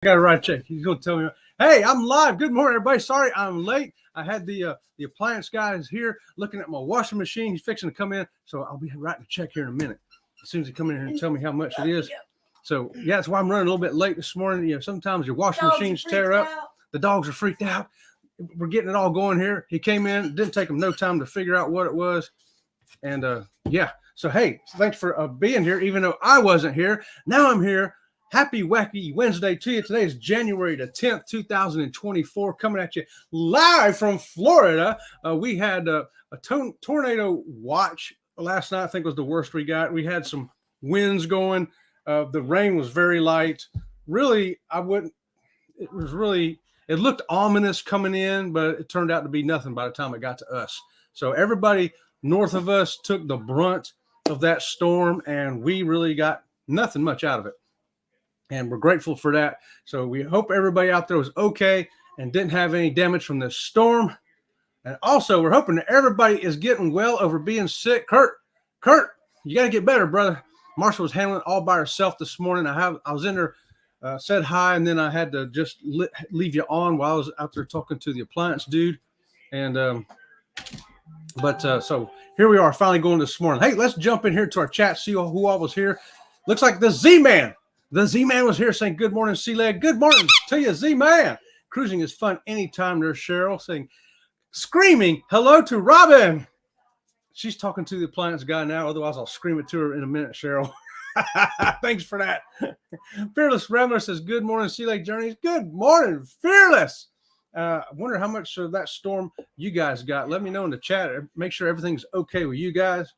got to write a check. He's going to tell me, hey, I'm live. Good morning, everybody. Sorry I'm late. I had the appliance guys here looking at my washing machine. He's fixing to come in, so I'll be writing a check here in a minute. As soon as he come in here and tell me how much it is. So, yeah, that's why I'm running a little bit late this morning. You know, sometimes your washing machines tear up. The dogs are freaked out. We're getting it all going here. He came in. It didn't take him no time to figure out what it was. And, yeah. So, hey, thanks for being here, even though I wasn't here. Now I'm here. Happy Wacky Wednesday to you. Today is January the 10th, 2024, coming at you live from Florida. We had a tornado watch last night. I think was the worst we got. We had some winds going. The rain was very light. Really, it looked ominous coming in, but it turned out to be nothing by the time it got to us. So everybody north of us took the brunt of that storm, and we really got nothing much out of it. And we're grateful for that. So we hope everybody out there was okay and didn't have any damage from this storm. And also, we're hoping that everybody is getting well over being sick. Kurt, you got to get better, brother. Marsha was handling it all by herself this morning. I was in there, said hi, and then I had to just leave you on while I was out there talking to the appliance dude. And so here we are, finally going this morning. Hey, let's jump in here to our chat, see who all was here. Looks like the Z-Man. The Z-Man was here saying, good morning, C-Leg. Good morning to you, Z-Man. Cruising is fun anytime. There's Cheryl saying, screaming, hello to Robin. She's talking to the appliance guy now. Otherwise, I'll scream it to her in a minute, Cheryl. Thanks for that. Fearless Rambler says, good morning, C-Leg Journeys. Good morning, Fearless. I wonder how much of that storm you guys got. Let me know in the chat. Make sure everything's okay with you guys.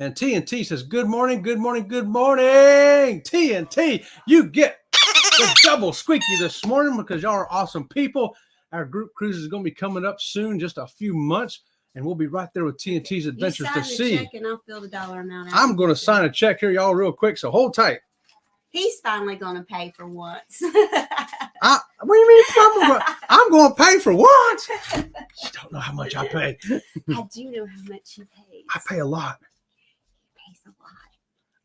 And TNT says, good morning, good morning, good morning. TNT, you get the double squeaky this morning because y'all are awesome people. Our group cruise is going to be coming up soon, just a few months, and we'll be right there with TNT's Adventures to Sea. Check and I'll fill the dollar amount out. I'm going to sign a check here, y'all, real quick, so hold tight. He's finally going to pay for once. What do you mean? I'm going to pay for what? You don't know how much I pay. I do know how much you pay. I pay a lot. A lot.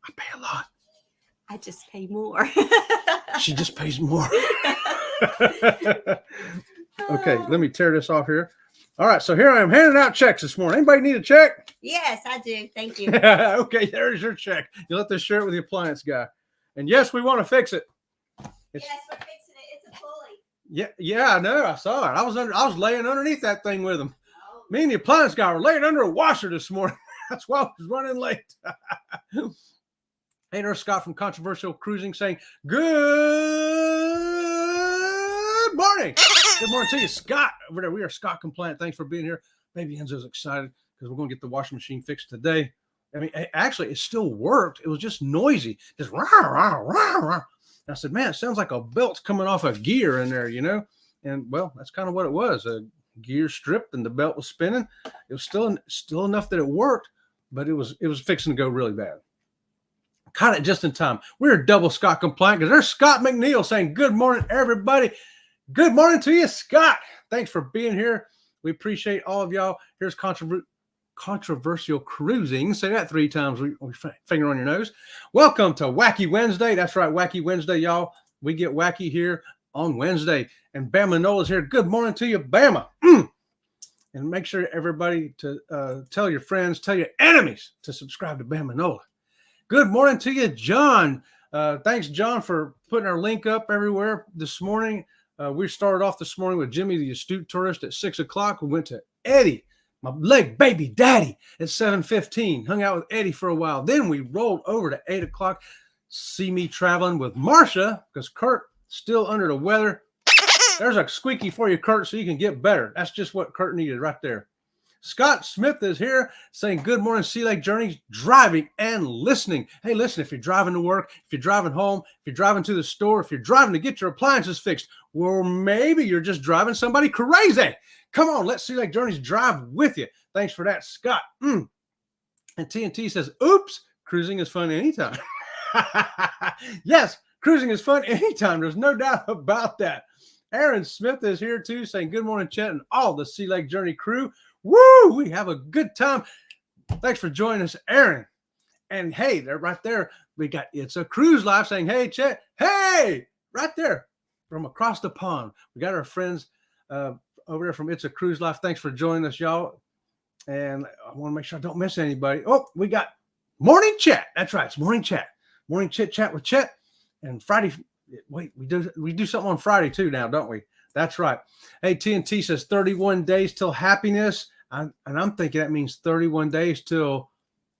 I pay a lot. I just pay more. She just pays more. Okay, let me tear this off here. All right, so here I am handing out checks this morning. Anybody need a check? Yes, I do. Thank you. Okay, there's your check. You let this share it with the appliance guy. And yes, we want to fix it. Yes, we're fixing it. It's a pulley. Yeah, I know. I saw it. I was laying underneath that thing with him. Me and the appliance guy were laying under a washer this morning. That's why I was running late. Hey, there's Scott from Controversial Cruising saying, good morning. Good morning to you, Scott. Over there, we are Scott Compliant. Thanks for being here. Baby Enzo's excited because we're going to get the washing machine fixed today. I mean, actually, it still worked. It was just noisy. Just rah, rah, rah, rah. And I said, man, it sounds like a belt's coming off a gear in there, you know? And, well, that's kind of what it was. A gear stripped and the belt was spinning. It was still enough that it worked. But it was fixing to go really bad. Caught it just in time. We're double Scott compliant because there's Scott McNeil saying, good morning, everybody. Good morning to you, Scott. Thanks for being here. We appreciate all of y'all. Here's Controversial Cruising. Say that 3 times. We finger on your nose. Welcome to Wacky Wednesday. That's right, Wacky Wednesday, y'all. We get wacky here on Wednesday. And Bama Nola's here. Good morning to you, Bama. And make sure everybody to tell your friends, tell your enemies to subscribe to Bama Nola. Good morning to you, John. Thanks, John, for putting our link up everywhere this morning. We started off this morning with Jimmy, the Astute Tourist, at 6 o'clock. We went to Eddie, my leg baby daddy, at 7:15. Hung out with Eddie for a while. Then we rolled over to 8 o'clock. See me traveling with Marsha because Kurt still under the weather. There's a squeaky for you, Kurt, so you can get better. That's just what Kurt needed right there. Scott Smith is here saying, good morning, Sea Lake Journeys, driving and listening. Hey, listen, if you're driving to work, if you're driving home, if you're driving to the store, if you're driving to get your appliances fixed, or maybe you're just driving somebody crazy. Come on, let Sea Lake Journeys drive with you. Thanks for that, Scott. And TNT says, oops, cruising is fun anytime. Yes, cruising is fun anytime. There's no doubt about that. Aaron Smith is here too, saying good morning, Chet, and all the Sea Lake Journey crew. Woo! We have a good time. Thanks for joining us, Aaron. And hey, they're right there. We got It's a Cruise Life saying, hey, Chet. Hey, right there from across the pond. We got our friends over there from It's a Cruise Life. Thanks for joining us, y'all. And I want to make sure I don't miss anybody. Oh, we got morning chat. That's right. It's morning chat. Morning chit chat with Chet. And Friday, wait, we do something on Friday too now, don't we? That's right. Hey, TNT says 31 days till happiness. And I'm thinking that means 31 days till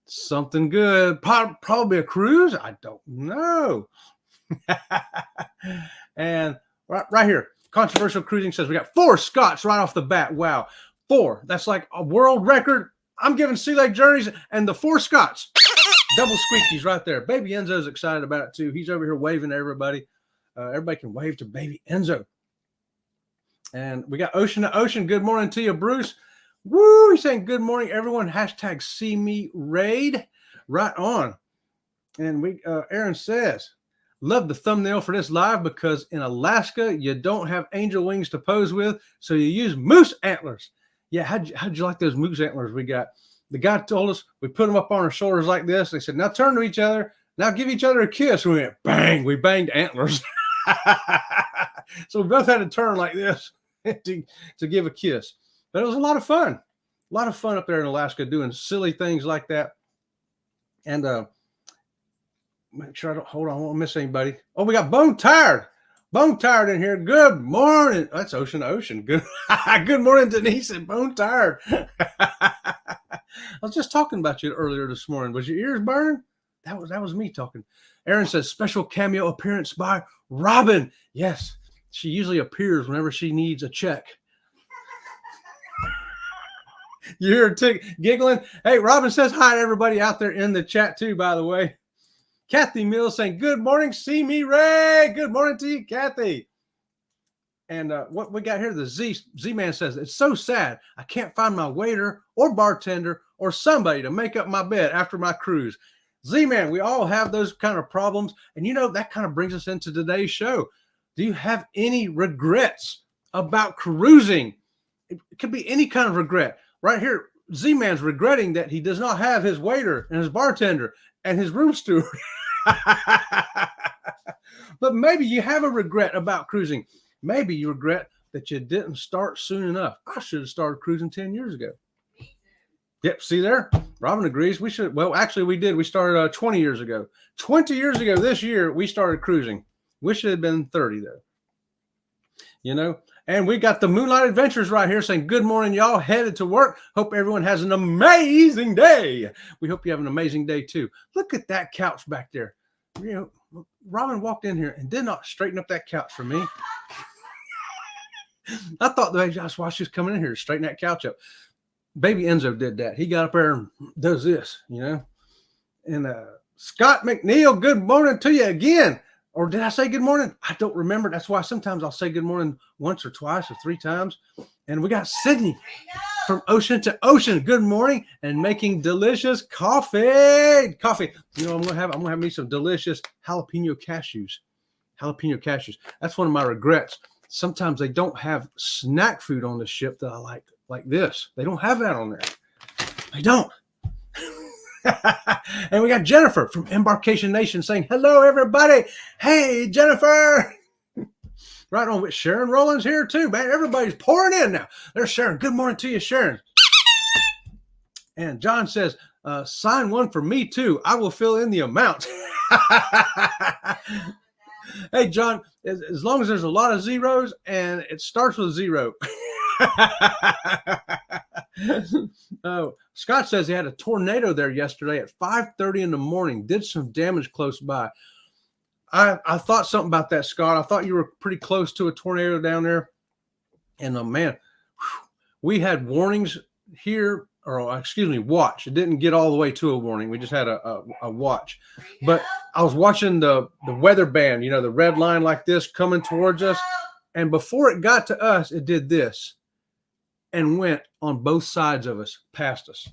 something good. Probably a cruise. I don't know. And right here, Controversial Cruising says we got 4 Scots right off the bat. Wow. 4. That's like a world record. I'm giving Sea Lake Journeys and the 4 Scots. Double squeakies right there. Baby Enzo's excited about it too. He's over here waving to everybody. Everybody can wave to Baby Enzo. And we got Ocean to Ocean. Good morning to you, Bruce. Woo! He's saying good morning, everyone. Hashtag see me raid. Right on. And Aaron says, love the thumbnail for this live because in Alaska, you don't have angel wings to pose with, so you use moose antlers. Yeah, how'd you like those moose antlers we got? The guy told us we put them up on our shoulders like this. They said, now turn to each other. Now give each other a kiss. We went, bang. We banged antlers. So we both had to turn like this to give a kiss. But it was a lot of fun. A lot of fun up there in Alaska doing silly things like that. And make sure I won't miss anybody. Oh, we got Bone Tired. Bone Tired in here. Good morning. That's Ocean to Ocean. Good morning, Denise and Bone Tired. I was just talking about you earlier this morning. Was your ears burning? That was me talking. Aaron says special cameo appearance by Robin. Yes, she usually appears whenever she needs a check. You hear her giggling? Hey, Robin says hi to everybody out there in the chat too, by the way. Kathy Mills saying, good morning, see me, Ray. Good morning to you, Kathy. And what we got here, the Z-Man says, it's so sad. I can't find my waiter or bartender or somebody to make up my bed after my cruise. Z-Man, we all have those kind of problems. And, that kind of brings us into today's show. Do you have any regrets about cruising? It could be any kind of regret. Right here, Z-Man's regretting that he does not have his waiter and his bartender and his room steward. But maybe you have a regret about cruising. Maybe you regret that you didn't start soon enough. I should have started cruising 10 years ago. Yep, see there? Robin agrees. We should. Well, actually, we did. We started 20 years ago. 20 years ago this year, we started cruising. Wish it had been 30, though. And we got the Moonlight Adventures right here saying, good morning, y'all. Headed to work. Hope everyone has an amazing day. We hope you have an amazing day, too. Look at that couch back there. Robin walked in here and did not straighten up that couch for me. I thought that's why she was coming in here to straighten that couch up. Baby Enzo did that. He got up there and does this, And Scott McNeil, good morning to you again. Or did I say good morning? I don't remember. That's why sometimes I'll say good morning once or twice or 3 times. And we got Sydney from Ocean to Ocean. Good morning and making delicious coffee. I'm gonna have me some delicious jalapeno cashews. That's one of my regrets. Sometimes they don't have snack food on the ship that I like this. They don't have that on there. They don't. And we got Jennifer from Embarkation Nation saying, hello, everybody. Hey, Jennifer. Right on with Sharon Rollins here, too, man. Everybody's pouring in now. There's Sharon. Good morning to you, Sharon. And John says, sign one for me, too. I will fill in the amount. Hey, John, as long as there's a lot of zeros and it starts with 0. Oh, Scott says he had a tornado there yesterday at 5:30 in the morning. Did some damage close by. I thought something about that, Scott. I thought you were pretty close to a tornado down there. And man, we had warnings here, or excuse me, watch. It didn't get all the way to a warning. We just had a watch. But I was watching the weather band, the red line like this coming towards us. And before it got to us, it did this and went on both sides of us, past us.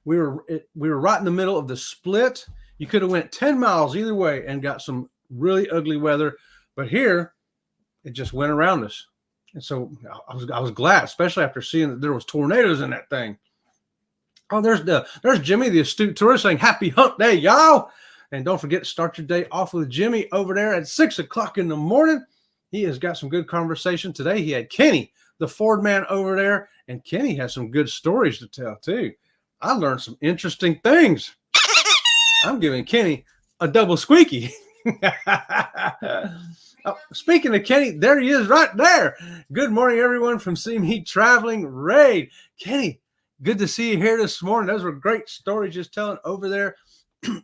We were right in the middle of the split. You could have went 10 miles either way and got some really ugly weather. But here, it just went around us. And so I was glad, especially after seeing that there was tornadoes in that thing. Oh, there's Jimmy, the astute tourist, saying, happy hump day, y'all. And don't forget to start your day off with Jimmy over there at 6 o'clock in the morning. He has got some good conversation today. He had Kenny, the Ford man, over there, and Kenny has some good stories to tell too. I learned some interesting things. I'm giving Kenny a double squeaky. Oh, speaking of Kenny, there he is right there. Good morning, everyone from See Me Traveling Raid. Kenny, good to see you here this morning. Those were great stories just telling over there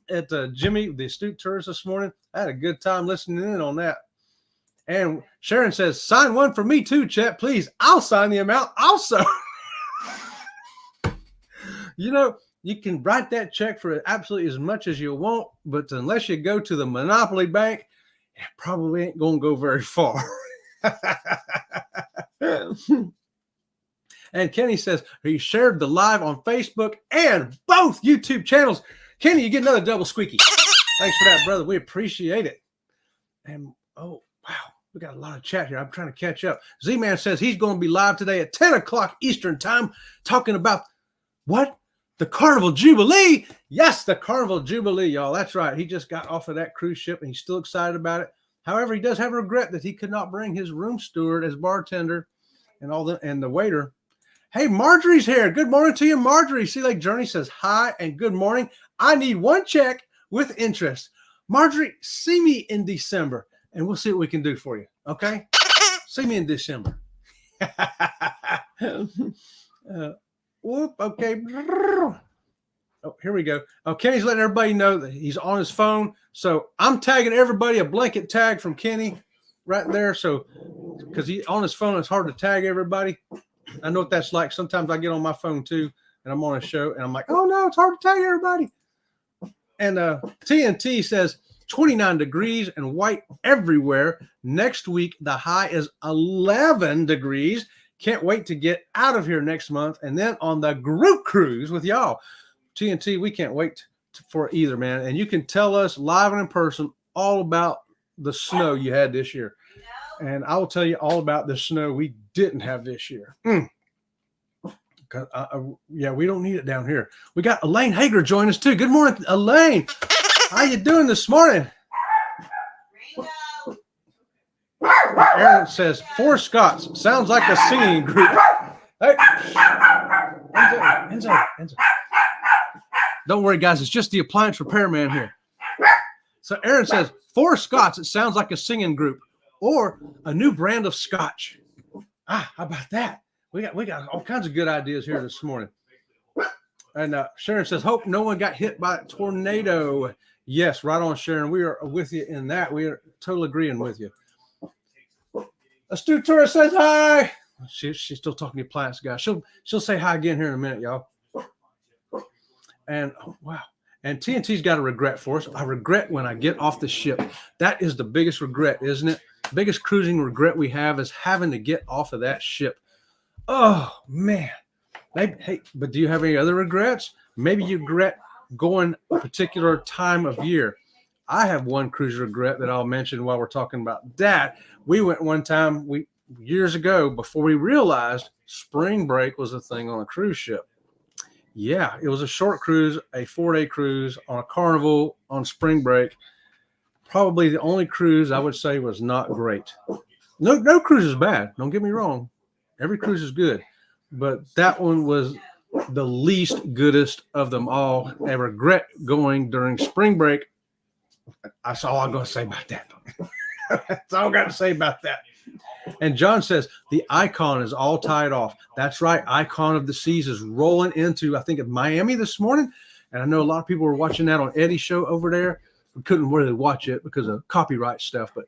at Jimmy, the astute tourist this morning. I had a good time listening in on that. And Sharon says, sign one for me too, Chet, please. I'll sign the amount also. You know, you can write that check for absolutely as much as you want, but unless you go to the Monopoly Bank, it probably ain't going to go very far. And Kenny says he shared the live on Facebook and both YouTube channels. Kenny, you get another double squeaky. Thanks for that, brother. We appreciate it. And, oh, wow. We got a lot of chat here. I'm trying to catch up. Z-Man says he's going to be live today at 10 o'clock Eastern time talking about what? The Carnival Jubilee. Yes, the Carnival Jubilee, y'all. That's right. He just got off of that cruise ship and he's still excited about it. However, he does have regret that he could not bring his room steward as bartender and the waiter. Hey, Marjorie's here. Good morning to you, Marjorie. Sea Lake Journey says hi and good morning. I need one check with interest. Marjorie, see me in December and we'll see what we can do for you. Okay? See me in December. Whoop, okay. Oh, here we go. Oh, Kenny's letting everybody know that he's on his phone. So I'm tagging everybody a blanket tag from Kenny right there. So, because he's on his phone, it's hard to tag everybody. I know what that's like. Sometimes I get on my phone too, and I'm on a show, and I'm like, oh no, it's hard to tag everybody. And TNT says 29 degrees and white everywhere. Next week, the high is 11 degrees. Can't wait to get out of here next month. And then on the group cruise with y'all. TNT, we can't wait for either, man. And you can tell us live and in person all about the snow you had this year. And I will tell you all about the snow we didn't have this year. Yeah, we don't need it down here. We got Elaine Hager join us too. Good morning, Elaine. How you doing this morning? Aaron says, 4 Scots. Sounds like a singing group. Hey. Enzo. Don't worry, guys. It's just the appliance repairman here. So Aaron says, 4 Scots. It sounds like a singing group or a new brand of scotch. How about that? We got all kinds of good ideas here this morning. And Sharon says, hope no one got hit by a tornado. Yes, right on, Sharon. We are with you in that. We are totally agreeing with you. Astute Tourist says hi. She's still talking to the appliance guy. She'll say hi again here in a minute, y'all. And wow. And TNT's got a regret for us. I regret when I get off the ship. That is the biggest regret, isn't it? Biggest cruising regret we have is having to get off of that ship. Oh man. Hey, but do you have any other regrets? Maybe you regret going a particular time of year. I have one cruise regret that I'll mention while we're talking about that. We went one time years ago before we realized spring break was a thing on a cruise ship. Yeah, it was a short cruise, a 4-day cruise on a Carnival on spring break. Probably the only cruise I would say was not great. No cruise is bad. Don't get me wrong. Every cruise is good. But that one was the least goodest of them all. I regret going during spring break. That's all I'm going to say about that. That's all I got to say about that. And John says the Icon is all tied off. That's right. Icon of the Seas is rolling into, I think, Miami this morning. And I know a lot of people were watching that on Eddie's show over there. We couldn't really watch it because of copyright stuff, but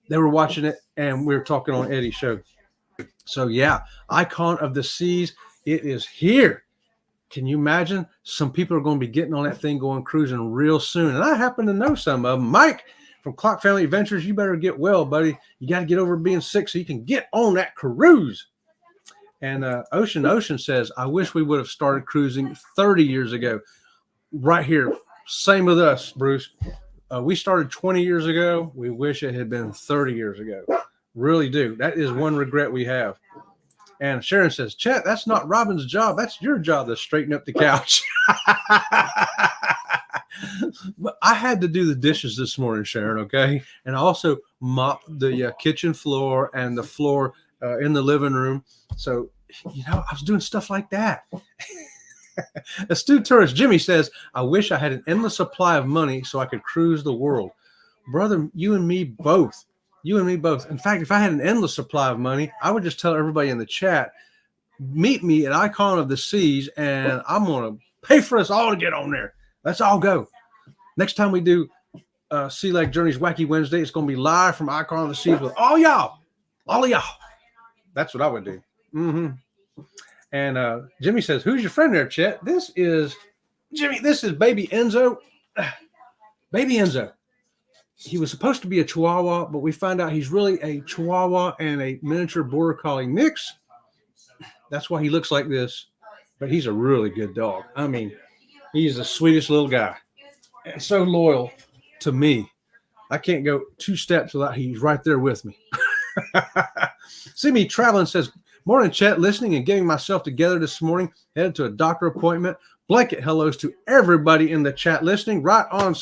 they were watching it and we were talking on Eddie's show. So yeah, Icon of the Seas, it is here. Can you imagine? Some people are going to be getting on that thing going cruising real soon. And I happen to know some of them. Mike from Clock Family Adventures, you better get well, buddy. You got to get over being sick so you can get on that cruise. And Ocean says, I wish we would have started cruising 30 years ago. Right here. Same with us, Bruce. We started 20 years ago. We wish it had been 30 years ago. Really do. That is one regret we have. And Sharon says, Chet, that's not Robin's job. That's your job to straighten up the couch. I had to do the dishes this morning, Sharon, okay? And I also mopped the kitchen floor and the floor in the living room. So, I was doing stuff like that. Astute tourist Jimmy says, I wish I had an endless supply of money so I could cruise the world. Brother, you and me both. You and me both. In fact, if I had an endless supply of money, I would just tell everybody in the chat, meet me at Icon of the Seas, and I'm going to pay for us all to get on there. Let's all go. Next time we do Sea Lake Journeys Wacky Wednesday, it's going to be live from Icon of the Seas with all y'all. All of y'all. That's what I would do. Mm-hmm. And Jimmy says, who's your friend there, Chet? This is Jimmy. This is Baby Enzo. Baby Enzo. He was supposed to be a Chihuahua, but we find out he's really a Chihuahua and a miniature Border Collie mix. That's why he looks like this. But he's a really good dog. I mean, he's the sweetest little guy. And so loyal to me. I can't go 2 steps without he's right there with me. See me traveling says, morning, Chet, listening and getting myself together this morning. Headed to a doctor appointment. Blanket hellos to everybody in the chat listening. Right on,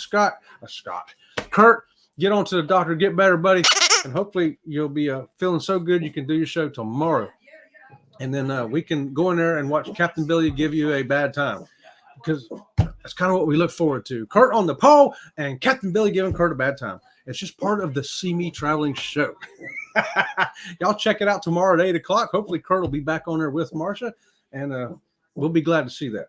Kurt, get on to the doctor. Get better, buddy. And hopefully you'll be feeling so good you can do your show tomorrow. And then we can go in there and watch Captain Billy give you a bad time. Because that's kind of what we look forward to. Kurt on the pole and Captain Billy giving Kurt a bad time. It's just part of the See Me Traveling show. Y'all check it out tomorrow at 8 o'clock. Hopefully Kurt will be back on there with Marsha, and we'll be glad to see that.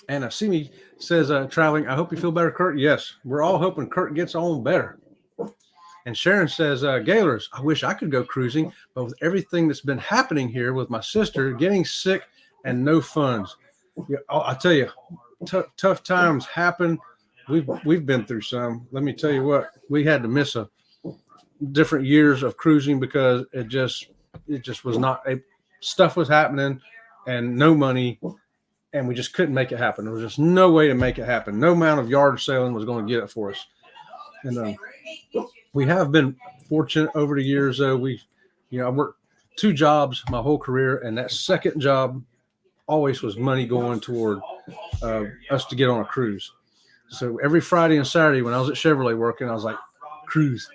And See Me says, traveling, I hope you feel better, Kurt. Yes, we're all hoping Kurt gets on better. And Sharon says, Gaylors, I wish I could go cruising, but with everything that's been happening here with my sister, getting sick and no funds. Yeah, I tell you, tough times happen. We've been through some. Let me tell you what, we had to miss a different years of cruising because it just was not stuff was happening and no money, and we just couldn't make it happen. There was just no way to make it happen. No amount of yard sailing was going to get it for us. And we have been fortunate over the years, though. I worked 2 jobs my whole career, and that second job always was money going toward us to get on a cruise. So every Friday and Saturday when I was at Chevrolet working, I was like, cruise.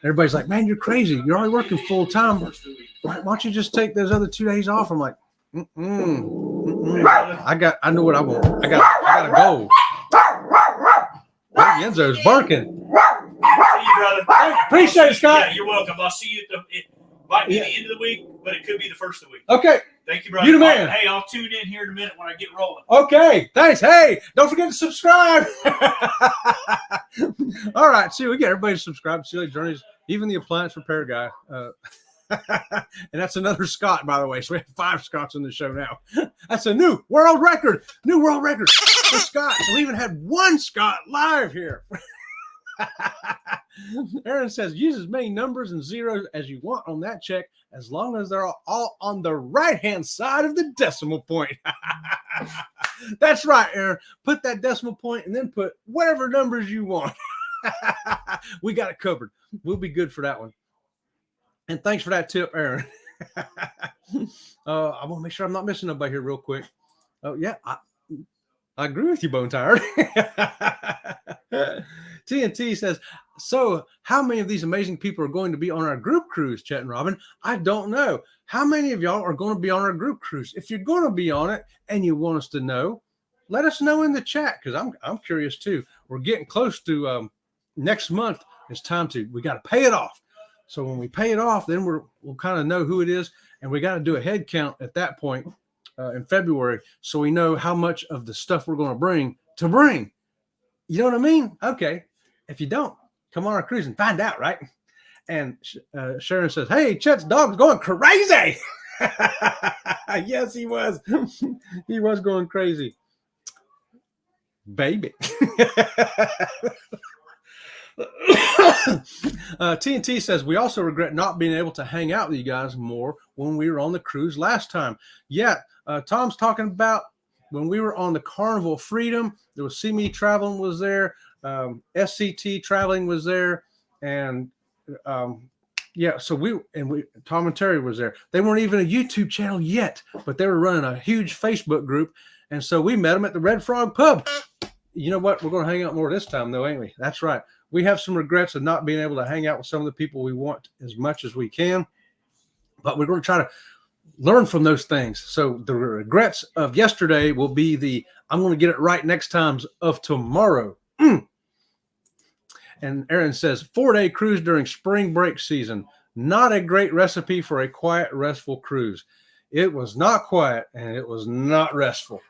Everybody's like, man, you're crazy. You're already working full time. Why don't you just take those other 2 days off? I'm like, I know what I want. I got a goal. Enzo's barking. See you, brother. Appreciate it, Scott. Yeah, you're welcome. I'll see you it might be the end of the week, but it could be the first of the week. Okay. Thank you, brother. You the man. Hey, I'll tune in here in a minute when I get rolling. Okay. Thanks. Hey, don't forget to subscribe. All right. See, we get everybody to subscribe to Sea Lake Journeys, even the appliance repair guy. And that's another Scott, by the way. So we have 5 Scotts in the show now. That's a new world record for Scott. So we even had 1 Scott live here. Aaron says, use as many numbers and zeros as you want on that check, as long as they're all on the right-hand side of the decimal point. That's right, Aaron. Put that decimal point and then put whatever numbers you want. We got it covered. We'll be good for that one. And thanks for that tip, Aaron. I want to make sure I'm not missing nobody here real quick. Oh, yeah. I agree with you, Bone Tired. TNT says, so how many of these amazing people are going to be on our group cruise, Chet and Robin? I don't know. How many of y'all are going to be on our group cruise? If you're going to be on it and you want us to know, let us know in the chat, because I'm curious too. We're getting close to next month. It's time we got to pay it off. So when we pay it off, then we'll kind of know who it is, and we got to do a head count at that point in February, so we know how much of the stuff we're going to bring. You know what I mean? Okay. If you don't, come on our cruise and find out, right? And Sharon says, hey, Chet's dog's going crazy. Yes, he was. He was going crazy. Baby. TNT says, we also regret not being able to hang out with you guys more when we were on the cruise last time. Yeah, Tom's talking about when we were on the Carnival Freedom. There was See Me Traveling was there. SCT Traveling was there. And yeah, so Tom and Terry was there. They weren't even a YouTube channel yet, but they were running a huge Facebook group. And so we met them at the Red Frog Pub. You know what? We're going to hang out more this time, though, ain't we? That's right. We have some regrets of not being able to hang out with some of the people we want as much as we can. But we're going to try to learn from those things. So the regrets of yesterday will be I'm going to get it right next times of tomorrow. And Aaron says, 4-day cruise during spring break season. Not a great recipe for a quiet, restful cruise. It was not quiet and it was not restful.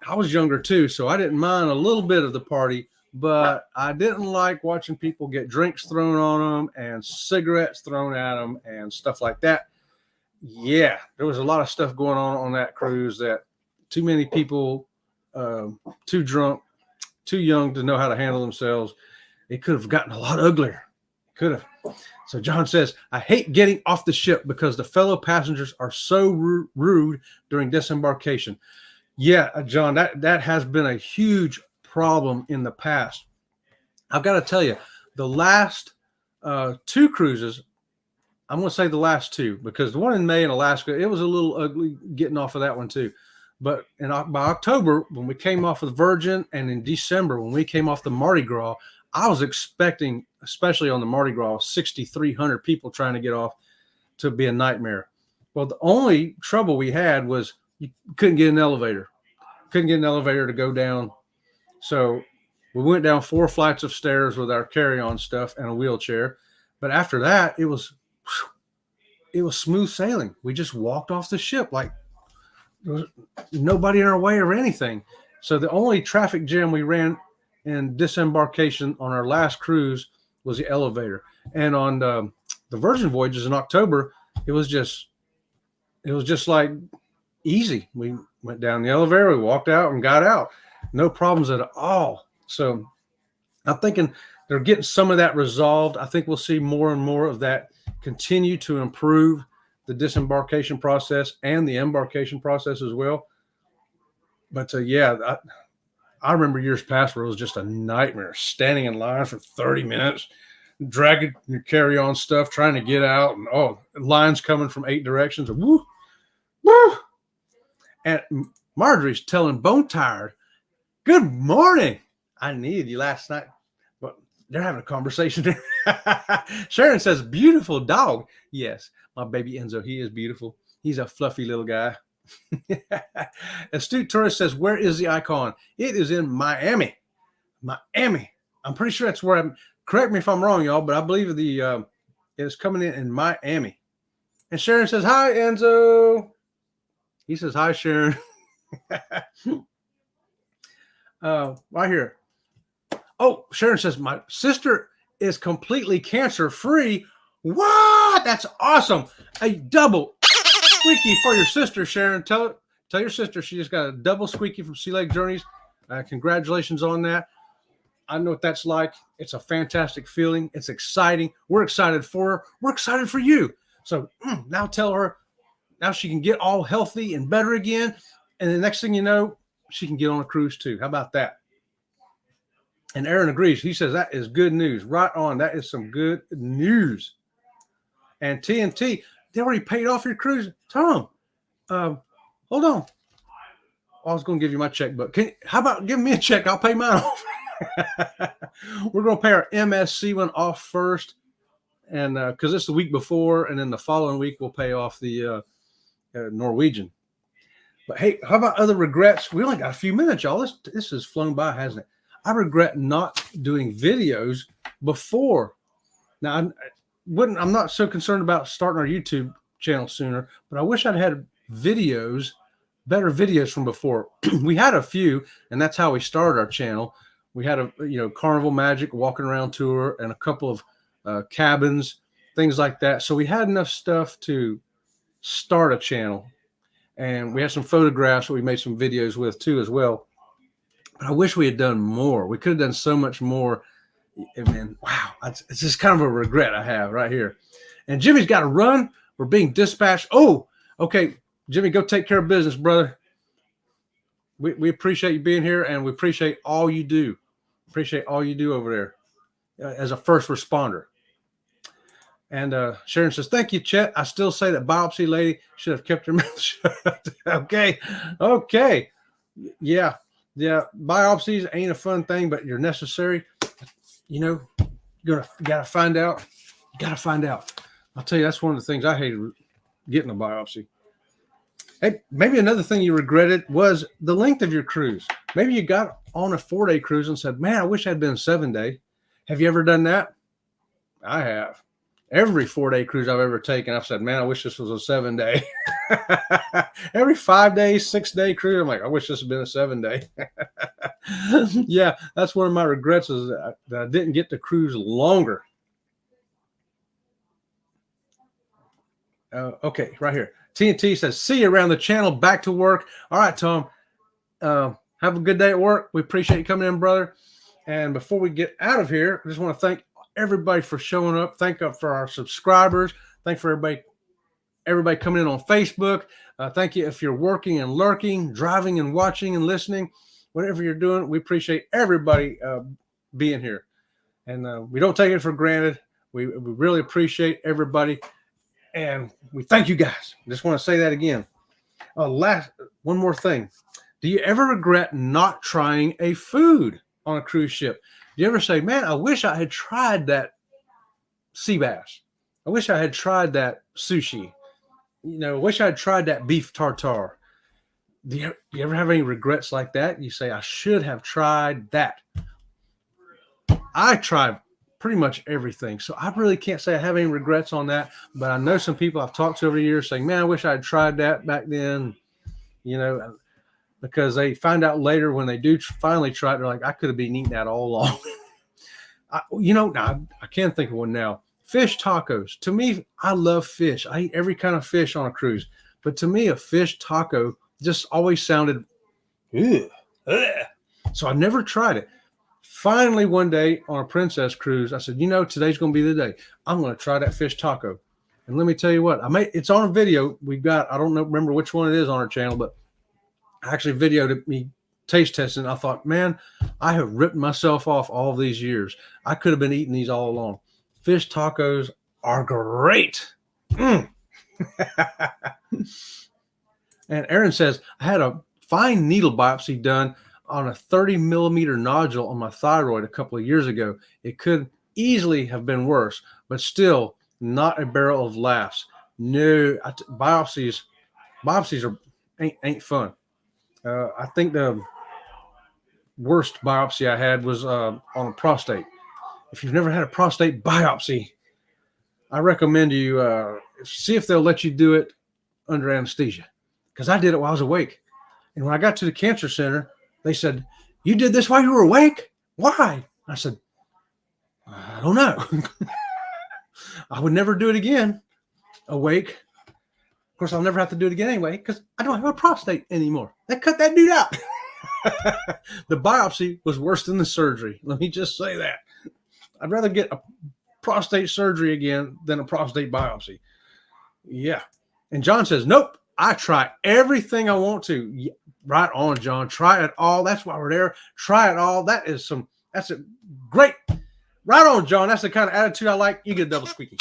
I was younger too, so I didn't mind a little bit of the party, but I didn't like watching people get drinks thrown on them and cigarettes thrown at them and stuff like that. Yeah, there was a lot of stuff going on that cruise that too many people, too drunk, too young to know how to handle themselves. It could have gotten a lot uglier. Could have. So John says, I hate getting off the ship because the fellow passengers are so rude during disembarkation. Yeah, John, that has been a huge problem in the past. I've got to tell you, the last 2 cruises, I'm going to say the last 2, because the one in May in Alaska, it was a little ugly getting off of that one too. But by October, when we came off of the Virgin, and in December, when we came off the Mardi Gras, I was expecting, especially on the Mardi Gras, 6,300 people trying to get off, to be a nightmare. Well, the only trouble we had was you couldn't get an elevator. Couldn't get an elevator to go down. So we went down 4 flights of stairs with our carry-on stuff and a wheelchair. But after that, it was smooth sailing. We just walked off the ship like there was nobody in our way or anything. So the only traffic jam we ran in disembarkation on our last cruise was the elevator. And on the Virgin voyages in October, it was just like easy. We went down the elevator, we walked out and got out. No problems at all. So I'm thinking they're getting some of that resolved. I think we'll see more and more of that continue to improve the disembarkation process and the embarkation process as well. But yeah, I remember years past where it was just a nightmare, standing in line for 30 minutes, dragging your carry-on stuff, trying to get out, and lines coming from 8 directions. Woo, woo. And Marjorie's telling Bone Tired, good morning. I needed you last night. But they're having a conversation. Sharon says, beautiful dog. Yes, my baby Enzo, he is beautiful. He's a fluffy little guy. Astute Tourist says, where is the icon? It is in Miami. Miami. I'm pretty sure that's where I'm. Correct me if I'm wrong, y'all, but I believe it is coming in Miami. And Sharon says, hi, Enzo. He says, hi, Sharon. Right here. Oh, Sharon says, my sister is completely cancer-free. What? That's awesome. A double squeaky for your sister, Sharon. Tell your sister she just got a double squeaky from Sea Lake Journeys. Congratulations on that. I know what that's like. It's a fantastic feeling. It's exciting. We're excited for her. We're excited for you. So now tell her, now she can get all healthy and better again. And the next thing you know, she can get on a cruise too. How about that? And Aaron agrees. He says that is good news. Right on. That is some good news. And TNT, they already paid off your cruise. Tom, hold on. I was going to give you my checkbook. How about giving me a check? I'll pay mine off. We're going to pay our MSC one off first. And because it's the week before, and then the following week we'll pay off the Norwegian. But hey, how about other regrets? We only got a few minutes, y'all. This has flown by, hasn't it? I regret not doing videos before. Now, I'm not so concerned about starting our YouTube channel sooner, but I wish I'd had videos, better videos from before. We had a few, and that's how we started our channel. We had a Carnival Magic walking around tour and a couple of cabins, things like that. So we had enough stuff to start a channel, and we had some photographs that we made some videos with too as well. But I wish we had done more. We could have done so much more. And man, wow, it's just kind of a regret I have right here. And Jimmy's got to run. We're being dispatched. Oh, okay, Jimmy, go take care of business, brother. We appreciate you being here, and we appreciate all you do. Appreciate all you do over there as a first responder. And Sharon says, thank you, Chet. I still say that biopsy lady should have kept her mouth shut. Okay. Yeah. Biopsies ain't a fun thing, but you're necessary. You know, you gotta find out. You gotta find out. I'll tell you, that's one of the things I hated getting a biopsy. Hey, maybe another thing you regretted was the length of your cruise. Maybe you got on a 4-day cruise and said, man, I wish I'd been a 7-day. Have you ever done that? I have. Every 4-day cruise I've ever taken, I've said, man, I wish this was a 7-day. Every 5-day, 6-day cruise, I'm like, I wish this had been a 7-day. Yeah, that's one of my regrets is that I didn't get to cruise longer. Okay, right here. TNT says, see you around the channel, back to work. All right, Tom. Have a good day at work. We appreciate you coming in, brother. And before we get out of here, I just want to thank everybody for showing up. Thank you for our subscribers. Thank for everybody coming in on Facebook. Thank you if you're working and lurking, driving and watching and listening. Whatever you're doing, we appreciate everybody being here. And we don't take it for granted. We really appreciate everybody. And we thank you guys. Just want to say that again. One more thing. Do you ever regret not trying a food on a cruise ship? Do you ever say, man, I wish I had tried that sea bass. I wish I had tried that sushi. You know, I wish I had tried that beef tartare. Do you ever have any regrets like that? You say, I should have tried that. I tried pretty much everything. So I really can't say I have any regrets on that. But I know some people I've talked to over the years saying, man, I wish I had tried that back then. You know, because they find out later when they do finally try it, they're like, I could have been eating that all along. I can't think of one now. Fish tacos. To me, I love fish. I eat every kind of fish on a cruise. But to me, a fish taco just always sounded, ugh. So I never tried it. Finally, one day on a Princess cruise, I said, today's going to be the day. I'm going to try that fish taco. And let me tell you what, it's on a video. I don't remember which one it is on our channel, but I actually videoed me taste testing. I thought, man, I have ripped myself off all these years. I could have been eating these all along. Fish tacos are great. And Aaron says, I had a fine needle biopsy done on a 30 millimeter nodule on my thyroid a couple of years ago. It could easily have been worse, but still not a barrel of laughs. No, biopsies ain't fun. I think the worst biopsy I had was on a prostate. If you've never had a prostate biopsy, I recommend you see if they'll let you do it under anesthesia. Because I did it while I was awake. And when I got to the cancer center, they said, you did this while you were awake? Why? I said, I don't know. I would never do it again awake. Of course, I'll never have to do it again anyway because I don't have a prostate anymore. They cut that dude out. The biopsy was worse than the surgery. Let me just say that. I'd rather get a prostate surgery again than a prostate biopsy. Yeah. And John says, nope, I try everything I want to. Yeah, right on, John. Try it all. That's why we're there. Try it all. That's a great. Right on, John. That's the kind of attitude I like. You get a double squeaky.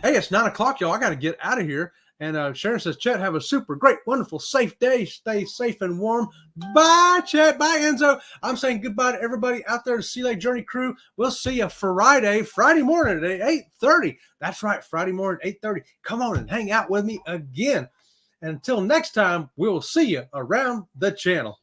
Hey, it's 9:00, y'all. I got to get out of here. And Sharon says, Chet, have a super great, wonderful, safe day. Stay safe and warm. Bye, Chet. Bye, Enzo. I'm saying goodbye to everybody out there, the Sea Lake Journey crew. We'll see you Friday morning at 8:30. That's right, Friday morning, 8:30. Come on and hang out with me again. And until next time, we'll see you around the channel.